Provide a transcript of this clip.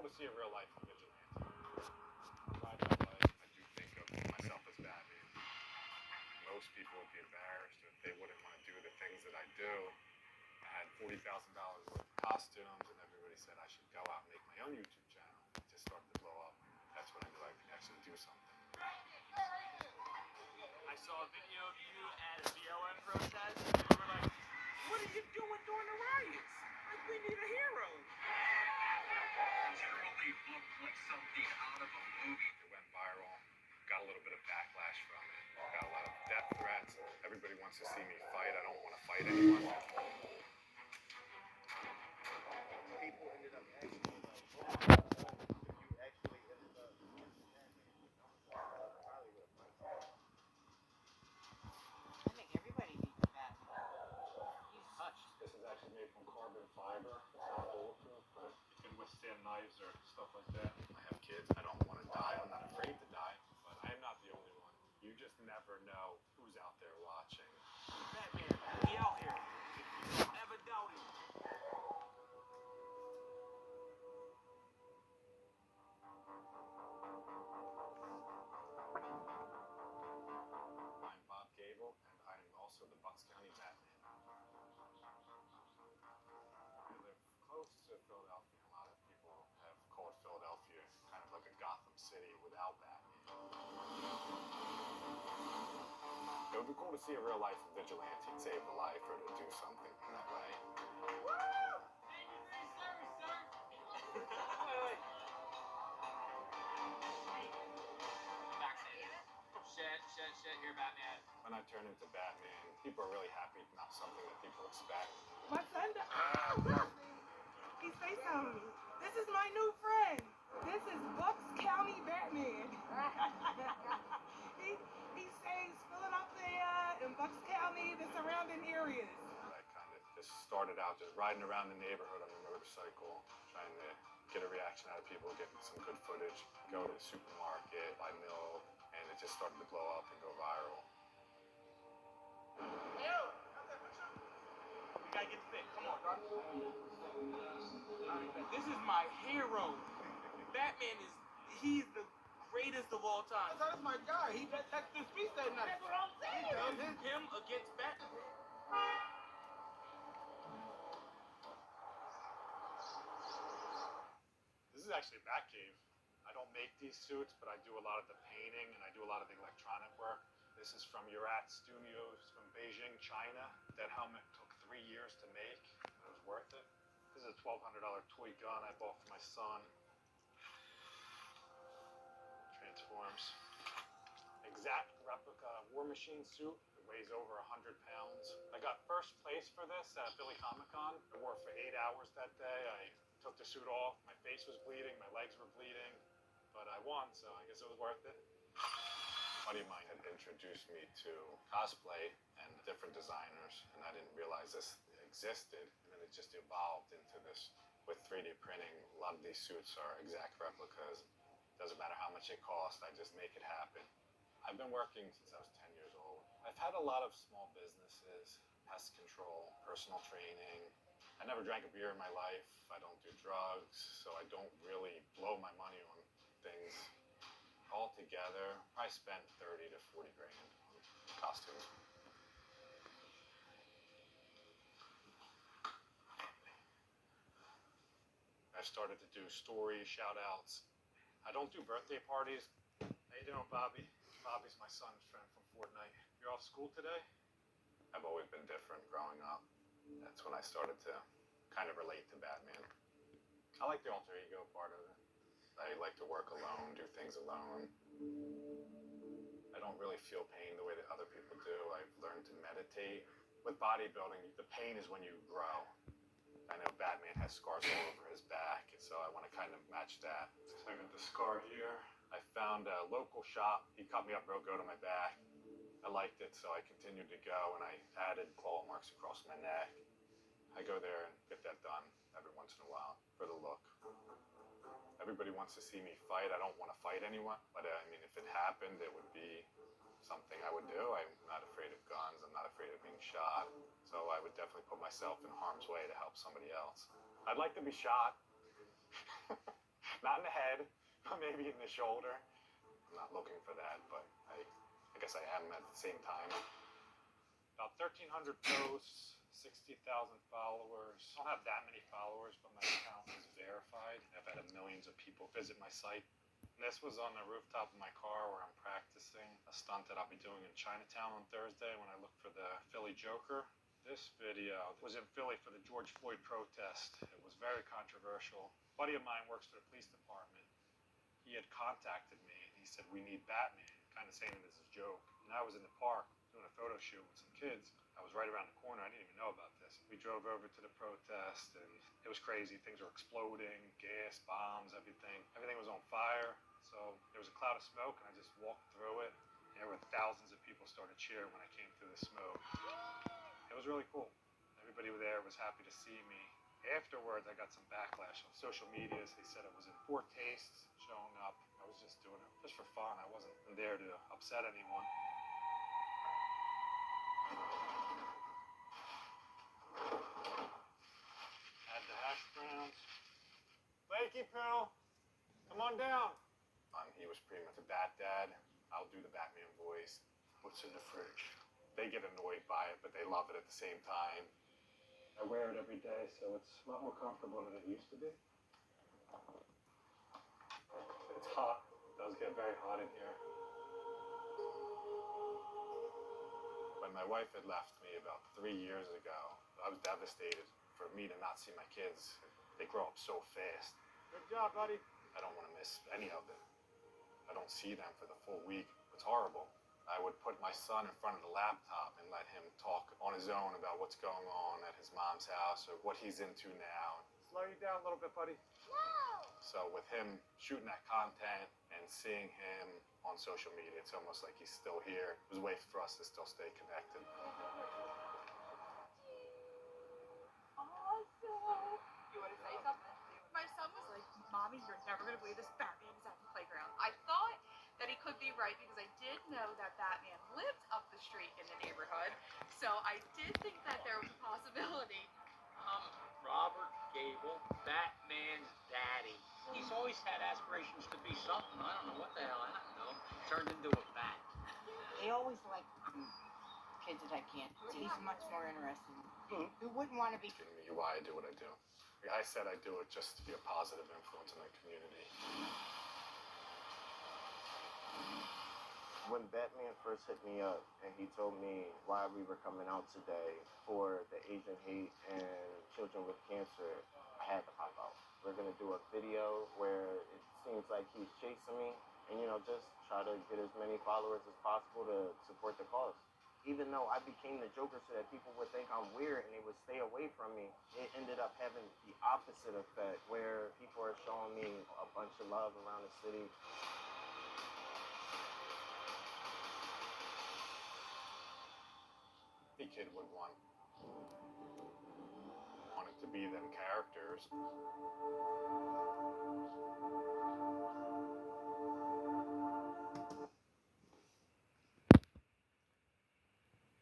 to see a real life vigilante. Ride my bike. I do think of myself as Batman. Most people would be embarrassed if they wouldn't want to do the things that I do. I had $40,000 worth of costumes, and everybody said I should go out and make my own YouTube channel. It just started to blow up. That's when I knew I could actually do something. I saw a video of you at a BLM protest. You were like, what are you doing during the riots? Like, we need a hero. Generally looked like something out of a movie. It went viral. Got a little bit of backlash from it. Got a lot of death threats. Everybody wants to see me fight. I don't want to fight anyone. People ended up asking me, like, if you actually ended up being Batman, I probably would have liked it. I think everybody needs a Batman. He's Touch. This is actually made from carbon fiber. It's not bulletproof, but it can withstand knives or stuff like that. I have kids. I don't want to die. I'm not afraid to die, but I am not the only one. You just never know who's out there watching. Batman, he out here. Don't ever doubt him. I'm Bob Gable, and I'm also the Bucks County Batman. I live close to Philadelphia. A lot of people have called Philadelphia kind of like a Gotham City without Batman. It would be cool to see a real life vigilante save a life or to do something in that way. Shit, you're Batman. When I turn into Batman, people are really happy. Not something that people expect. My son, he say something. This is my new friend. This is Bucks County Batman. he says Philadelphia and Bucks County, the surrounding areas. I kind of just started out just riding around the neighborhood on a motorcycle, trying to get a reaction out of people, getting some good footage, go to the supermarket, buy milk, and it just started to blow up and go viral. We gotta get fit. Come on. This is my hero. Batman he's the greatest of all time. That was my guy. He texted his speech that night. That's what I'm saying. Him against Batman. This is actually a Batcave. I don't make these suits, but I do a lot of the painting and I do a lot of the electronic work. This is from Urat Studios from Beijing, China. That helmet took 3 years to make. It was worth it. This is a $1,200 toy gun I bought for my son. Transforms. Exact replica War Machine suit. It weighs over 100 pounds. I got first place for this at Philly Comic Con. I wore it for 8 hours that day. I took the suit off. My face was bleeding. My legs were bleeding. But I won, so I guess it was worth it. A buddy of mine had introduced me to cosplay and different designers, and I didn't realize this existed. And then it just evolved into this with 3D printing. A lot of these suits are exact replicas. Doesn't matter how much it costs, I just make it happen. I've been working since I was 10 years old. I've had a lot of small businesses, pest control, personal training. I never drank a beer in my life. I don't do drugs, so I don't really blow my money on things. Altogether, I spent 30 to 40 grand on costumes. I started to do story shout-outs. I don't do birthday parties. How you doing, Bobby? Bobby's my son's friend from Fortnite. You're off school today? I've always been different growing up. That's when I started to kind of relate to Batman. I like the alter ego part of it. I like to work alone, do things alone. I don't really feel pain the way that other people do. I've learned to meditate. With bodybuilding, the pain is when you grow. I know Batman has scars all over his back, so I want to kind of match that. So I got the scar here. I found a local shop. He cut me up real good on my back. I liked it, so I continued to go, and I added claw marks across my neck. I go there and get that done every once in a while for the look. Everybody wants to see me fight. I don't want to fight anyone, but I mean, if it happened, it would be something I would do. I'm not afraid of guns. I'm not afraid of being shot. So I would definitely put myself in harm's way to help somebody else. I'd like to be shot. Not in the head, but maybe in the shoulder. I'm not looking for that, but I guess I am at the same time. About 1,300 posts, 60,000 followers. I don't have that many followers, but my account is verified. I've had millions of people visit my site. And this was on the rooftop of my car where I'm practicing a stunt that I'll be doing in Chinatown on Thursday when I look for the Philly Joker. This video was in Philly for the George Floyd protest. It was very controversial. A buddy of mine works for the police department. He had contacted me and he said, "We need Batman," kind of saying it as a joke. And I was in the park doing a photo shoot with some kids. I was right around the corner. I didn't even know about this. We drove over to the protest and it was crazy. Things were exploding, gas, bombs, everything. Everything was on fire. So there was a cloud of smoke and I just walked through it. And there were thousands of people started cheering when I came through the smoke. It was really cool. Everybody there was happy to see me. Afterwards, I got some backlash on social media. They said it was in poor taste showing up. I was just doing it just for fun. I wasn't there to upset anyone. Add the hash browns. Lakey Pill, come on down. He was pretty much a Bat Dad. I'll do the Batman voice. What's in the fridge? They get annoyed by it, but they love it at the same time. I wear it every day, so it's a lot more comfortable than it used to be. It's hot. It does get very hot in here. When my wife had left me about 3 years ago, I was devastated for me to not see my kids. They grow up so fast. Good job, buddy. I don't want to miss any of it. I don't see them for the full week. It's horrible. I would put my son in front of the laptop and let him talk on his own about what's going on at his mom's house or what he's into now. Slow you down a little bit, buddy. No! So with him shooting that content and seeing him on social media, it's almost like he's still here. It was a way for us to still stay connected. Awesome. You want to say something? My son was like, "Mommy, you're never going to believe this. Batman is at the playground." I thought that he could be right because I did know that Batman lived up the street in the neighborhood. So I did think that there was a possibility. Robert Gable, Batman's daddy. He's always had aspirations to be something. I don't know what the hell happened to him. Turned into a bat. They always like kids that I can't see. He's much more interesting. Who wouldn't want to be? Giving me why I do what I do. I said I do it just to be a positive influence in my community. When Batman first hit me up and he told me why we were coming out today for the Asian hate and children with cancer, I had to pop out. We're gonna do a video where it seems like he's chasing me and, just try to get as many followers as possible to support the cause. Even though I became the Joker so that people would think I'm weird and they would stay away from me, it ended up having the opposite effect where people are showing me a bunch of love around the city. Any kid would want it to be them characters.